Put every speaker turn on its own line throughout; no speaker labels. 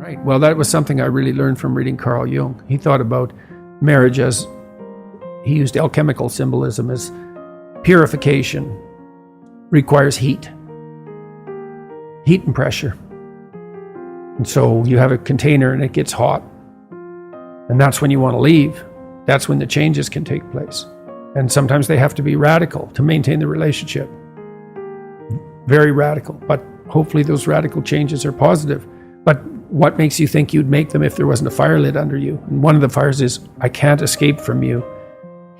Right. Well, that was something I really learned from reading Carl Jung. He thought about marriage as, he used alchemical symbolism as purification requires heat and pressure. And so you have a container and it gets hot. And that's when you want to leave. That's when the changes can take place. And sometimes they have to be radical to maintain the relationship. Very radical. But hopefully those radical changes are positive. But what makes you think you'd make them if there wasn't a fire lit under you? And one of the fires is, I can't escape from you.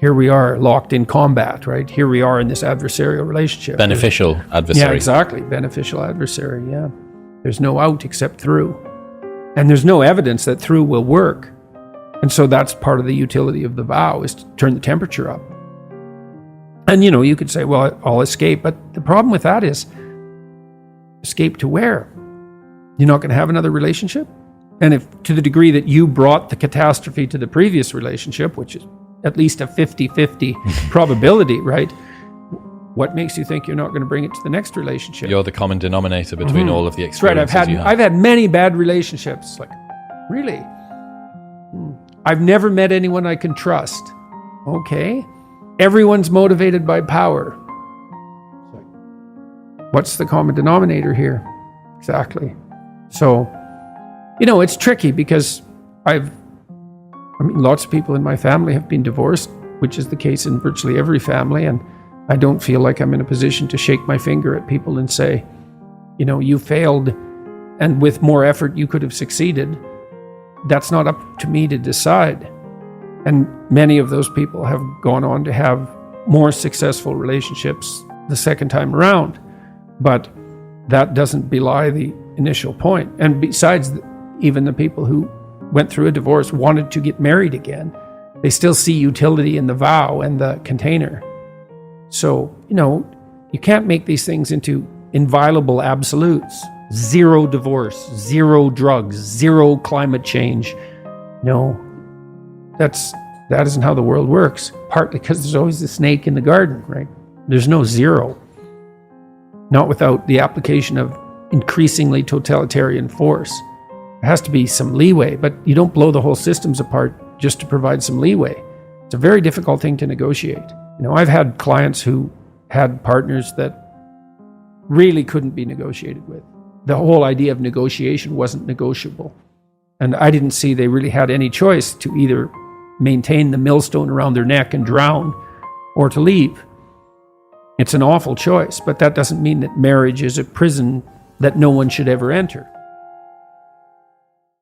Here we are locked in combat, right? Here we are in this adversarial relationship.
Beneficial adversary.
Yeah, exactly. Beneficial adversary, yeah. There's no out except through. And there's no evidence that through will work. And so that's part of the utility of the vow, is to turn the temperature up. And, you could say, well, I'll escape. But the problem with that is, escape to where? You're not going to have another relationship? And if to the degree that you brought the catastrophe to the previous relationship, which is at least a 50-50 probability, right? What makes you think you're not going to bring it to the next relationship?
You're the common denominator between all of the
That's right.
experiences
I've had many bad relationships. Like, really? I've never met anyone I can trust. Okay. Everyone's motivated by power. What's the common denominator here? Exactly. So, it's tricky because lots of people in my family have been divorced, which is the case in virtually every family. And I don't feel like I'm in a position to shake my finger at people and say, you failed, and with more effort you could have succeeded. That's not up to me to decide. And many of those people have gone on to have more successful relationships the second time around. But that doesn't belie the initial point. And besides, even the people who went through a divorce wanted to get married again, they still see utility in the vow and the container. So, you can't make these things into inviolable absolutes. 0 divorce, 0 drugs, 0 climate change. No, that isn't how the world works. Partly because there's always the snake in the garden, right? There's no 0. Not without the application of increasingly totalitarian force. There has to be some leeway, but you don't blow the whole systems apart just to provide some leeway. It's a very difficult thing to negotiate. I've had clients who had partners that really couldn't be negotiated with. The whole idea of negotiation wasn't negotiable. And I didn't see they really had any choice to either maintain the millstone around their neck and drown, or to leave. It's an awful choice, but that doesn't mean that marriage is a prison that no one should ever enter.